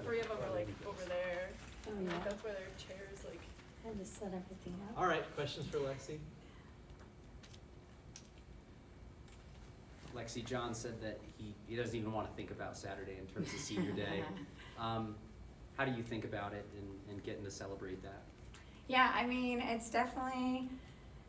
three of them are like over there. Oh, And, like, yeah. that's where their chairs like. I had to set everything up. All right, questions for Lexi? Lexi, John said that he doesn't even want to think about Saturday in terms of senior day. How do you think about it and getting to celebrate that? Yeah, I mean, it's definitely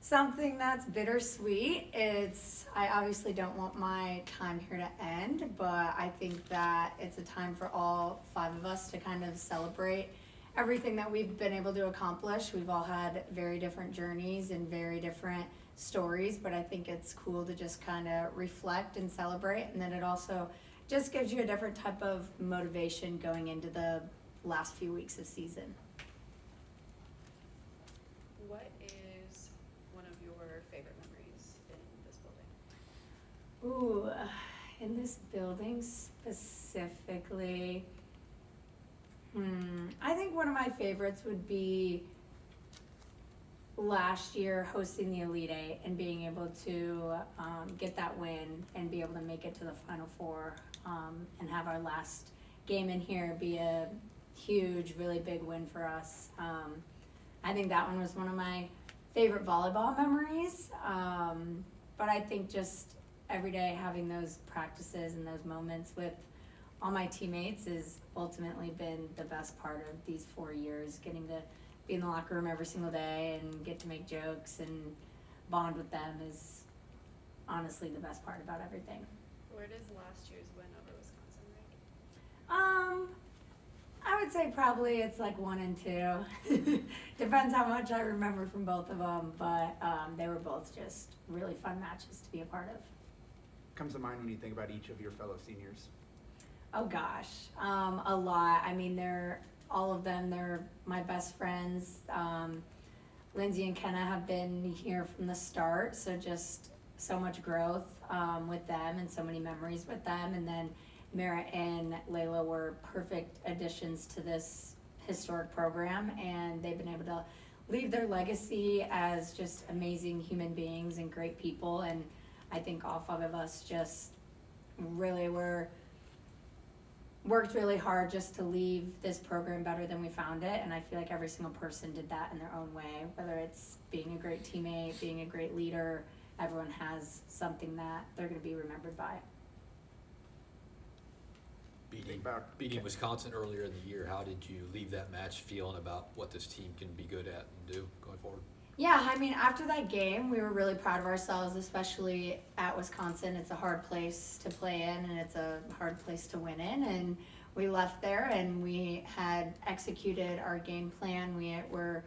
something that's bittersweet. I obviously don't want my time here to end, but I think that it's a time for all 5 of us to kind of celebrate everything that we've been able to accomplish. We've all had very different journeys and very different stories, but I think it's cool to just kind of reflect and celebrate, and then it also just gives you a different type of motivation going into the last few weeks of season. What is one of your favorite memories in this building? Ooh, in this building specifically, I think one of my favorites would be last year hosting the Elite Eight and being able to get that win and be able to make it to the Final Four and have our last game in here be a huge, really big win for us. I think that one was one of my favorite volleyball memories. But I think just every day having those practices and those moments with all my teammates has ultimately been the best part of these 4 years, getting to be in the locker room every single day and get to make jokes and bond with them is honestly the best part about everything. Where does last year's win over Wisconsin rank? I would say probably it's like 1 and 2. Depends how much I remember from both of them, but they were both just really fun matches to be a part of. Comes to mind when you think about each of your fellow seniors? Oh gosh, a lot. I mean, all of them, they're my best friends. Lindsay and Kenna have been here from the start, so just so much growth with them and so many memories with them. And then Mara and Layla were perfect additions to this historic program, and they've been able to leave their legacy as just amazing human beings and great people. And I think all 5 of us just really worked really hard just to leave this program better than we found it, and I feel like every single person did that in their own way, whether it's being a great teammate, being a great leader. Everyone has something that they're going to be remembered by. Beating Wisconsin earlier in the year, how did you leave that match feeling about what this team can be good at and do going forward? Yeah, I mean, after that game, we were really proud of ourselves, especially at Wisconsin. It's a hard place to play in, and it's a hard place to win in. And we left there, and we had executed our game plan. We were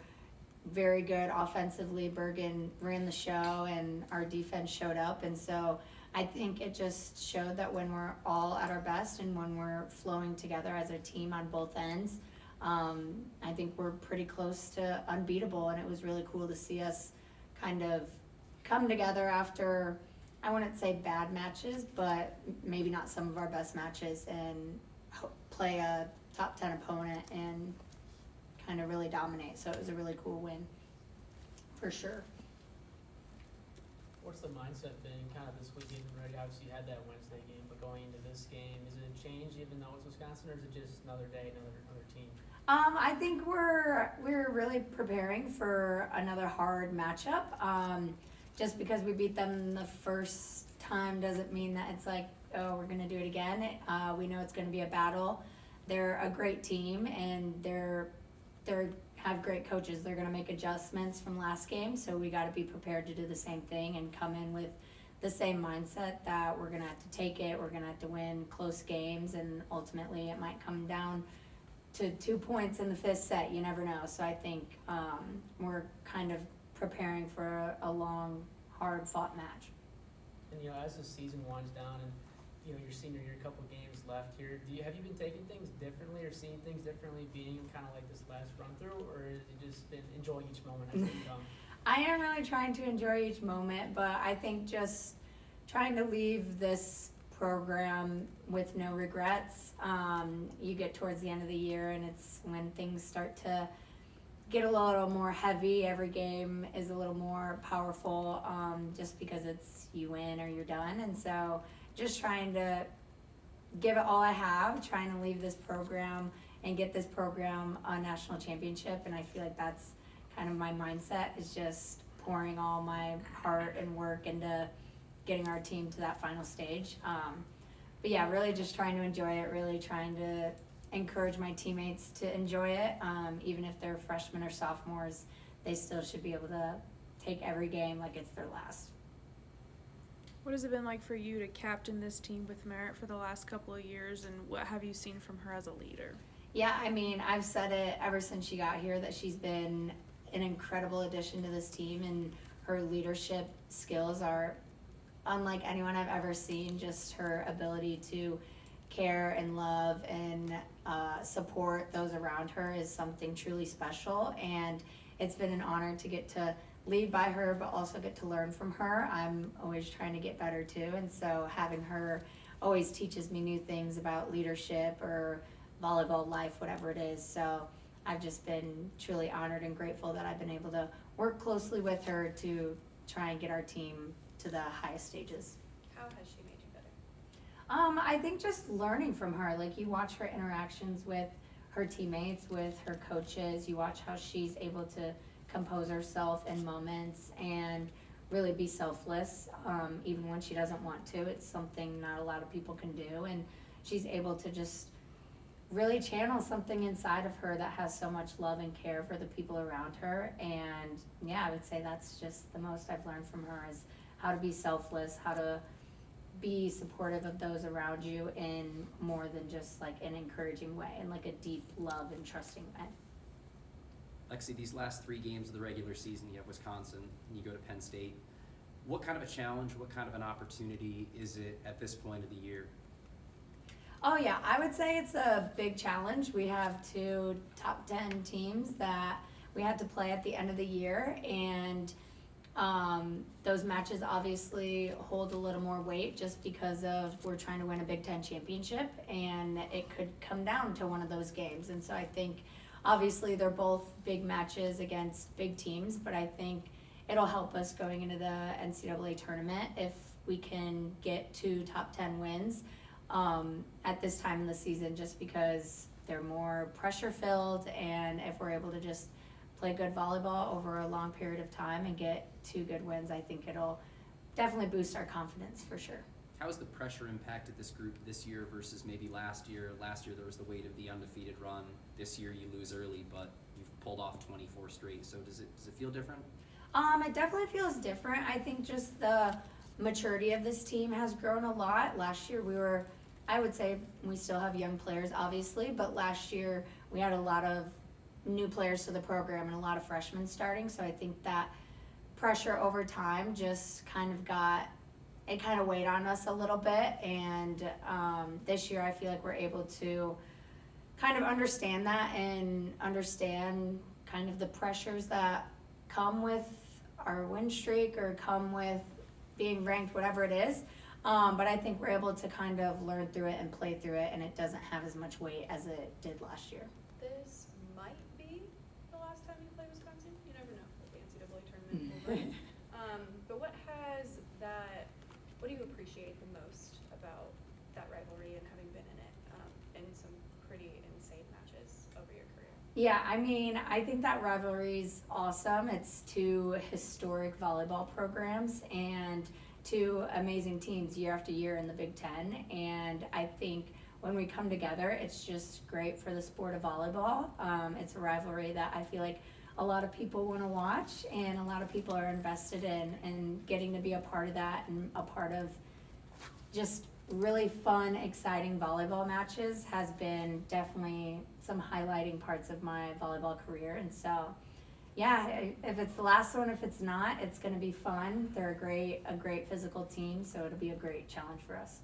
very good offensively. Bergen ran the show, and our defense showed up. And so I think it just showed that when we're all at our best and when we're flowing together as a team on both ends, I think we're pretty close to unbeatable, and it was really cool to see us kind of come together after, I wouldn't say bad matches, but maybe not some of our best matches, and play a top 10 opponent and kind of really dominate. So it was a really cool win, for sure. What's the mindset been kind of this week getting ready? Obviously you had that Wednesday game, but going into this game, is it a change even though it's Wisconsin, or is it just another day, another team? I think we're really preparing for another hard matchup. Just because we beat them the first time doesn't mean that it's like, oh, we're gonna do it again. We know it's gonna be a battle. They're a great team, and they're have great coaches. They're gonna make adjustments from last game, so we got to be prepared to do the same thing and come in with the same mindset that we're gonna have to take it. We're gonna have to win close games, and ultimately it might come down to 2 points in the 5th set. You never know. So I think we're kind of preparing for a long, hard-fought match. And as the season winds down and your senior year, a couple of games left here, have you been taking things differently or seeing things differently being kind of like this last run through, or has it just been enjoying each moment as they come? I am really trying to enjoy each moment, but I think just trying to leave this program with no regrets. You get towards the end of the year, and it's when things start to get a little more heavy. Every game is a little more powerful, just because it's you win or you're done. And so just trying to give it all I have, trying to leave this program and get this program a national championship. And I feel like that's kind of my mindset, is just pouring all my heart and work into getting our team to that final stage. But yeah, really just trying to enjoy it, really trying to encourage my teammates to enjoy it. Even if they're freshmen or sophomores, they still should be able to take every game like it's their last. What has it been like for you to captain this team with Merritt for the last couple of years, and what have you seen from her as a leader? Yeah, I mean, I've said it ever since she got here that she's been an incredible addition to this team, and her leadership skills are unlike anyone I've ever seen. Just her ability to care and love and support those around her is something truly special, and it's been an honor to get to lead by her, but also get to learn from her. I'm always trying to get better too, and so having her always teaches me new things about leadership or volleyball life, whatever it is. So I've just been truly honored and grateful that I've been able to work closely with her to try and get our team to the highest stages. How has she made you better? I think just learning from her. Like, you watch her interactions with her teammates, with her coaches, you watch how she's able to compose herself in moments and really be selfless, even when she doesn't want to. It's something not a lot of people can do, and she's able to just really channel something inside of her that has so much love and care for the people around her. And yeah, I would say that's just the most I've learned from her, is how to be selfless, how to be supportive of those around you in more than just like an encouraging way, and like a deep love and trusting way. Lexi, these last 3 games of the regular season, you have Wisconsin and you go to Penn State. What kind of a challenge, what kind of an opportunity is it at this point of the year? Oh yeah, I would say it's a big challenge. We have 2 top 10 teams that we had to play at the end of the year, and those matches obviously hold a little more weight just because of we're trying to win a Big Ten championship, and it could come down to one of those games. And so I think obviously they're both big matches against big teams, but I think it'll help us going into the NCAA tournament if we can get 2 top 10 wins at this time in the season, just because they're more pressure filled, and if we're able to just play good volleyball over a long period of time and get 2 good wins, I think it'll definitely boost our confidence for sure. How has the pressure impacted this group this year versus maybe last year? Last year there was the weight of the undefeated run. This year you lose early, but you've pulled off 24 straight. So does it feel different? It definitely feels different. I think just the maturity of this team has grown a lot. Last year I would say we still have young players obviously, but last year we had a lot of new players to the program and a lot of freshmen starting. So I think that pressure over time just kind of weighed on us a little bit, and this year I feel like we're able to kind of understand that and understand kind of the pressures that come with our win streak or come with being ranked, whatever it is. But I think we're able to kind of learn through it and play through it, and it doesn't have as much weight as it did last year. This might be the last time you play Wisconsin. You never know what the NCAA tournament will bring. But what do you appreciate the most about that rivalry and having been in it in some pretty insane matches over your career? Yeah, I mean, I think that rivalry's awesome. It's 2 historic volleyball programs and 2 amazing teams year after year in the Big Ten. And I think when we come together, it's just great for the sport of volleyball. It's a rivalry that I feel like a lot of people want to watch, and a lot of people are invested in, and getting to be a part of that and a part of just really fun, exciting volleyball matches has been definitely some highlighting parts of my volleyball career. And so, yeah, if it's the last one, if it's not, it's going to be fun. They're a great physical team, so it'll be a great challenge for us.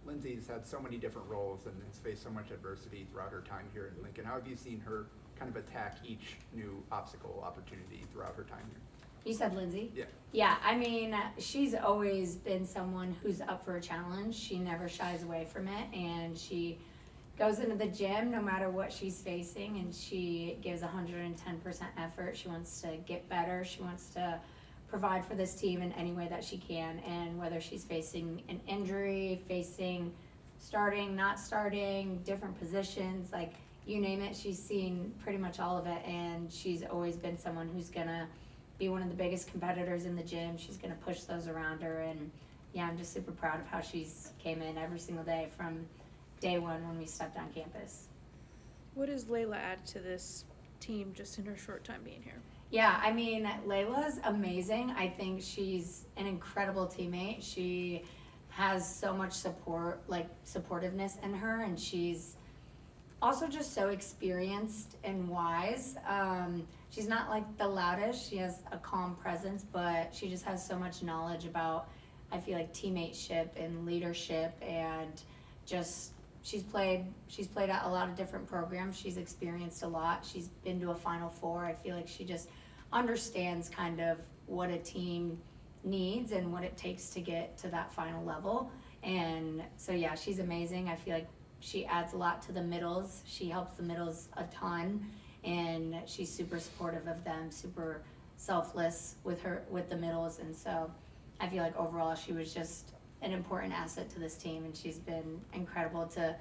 Lindsay's had so many different roles and has faced so much adversity throughout her time here in Lincoln. How have you seen her kind of attack each new obstacle opportunity throughout her time here? You said Lindsay? Yeah. Yeah, I mean, she's always been someone who's up for a challenge. She never shies away from it, and she goes into the gym no matter what she's facing, and she gives 110% effort. She wants to get better. She wants to provide for this team in any way that she can, and whether she's facing an injury, facing starting, not starting, different positions, like you name it, she's seen pretty much all of it, and she's always been someone who's gonna be one of the biggest competitors in the gym. She's gonna push those around her, and yeah, I'm just super proud of how she's came in every single day from day one when we stepped on campus. What does Layla add to this team just in her short time being here? Yeah, I mean, Layla's amazing. I think she's an incredible teammate. She has so much support, like supportiveness in her, and she's also just so experienced and wise. She's not like the loudest. She has a calm presence, but she just has so much knowledge about, I feel like, teammateship and leadership, and just she's played at a lot of different programs. She's experienced a lot. She's been to a Final Four. I feel like she just understands kind of what a team needs and what it takes to get to that final level. And so yeah, she's amazing. I feel like she adds a lot to the middles. She helps the middles a ton, and she's super supportive of them, super selfless with the middles. And so I feel like overall she was just an important asset to this team, and she's been incredible to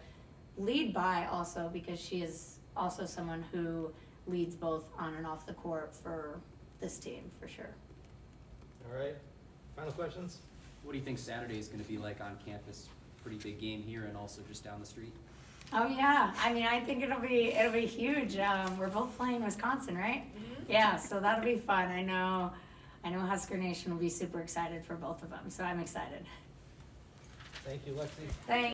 lead by also, because she is also someone who leads both on and off the court for this team, for sure. All right, final questions? What do you think Saturday is going to be like on campus? Pretty big game here and also just down the street. Oh yeah, I mean, I think it'll be huge. We're both playing Wisconsin, right? Mm-hmm. Yeah, so that'll be fun. I know Husker Nation will be super excited for both of them, so I'm excited. Thank you, Lexi. Thanks.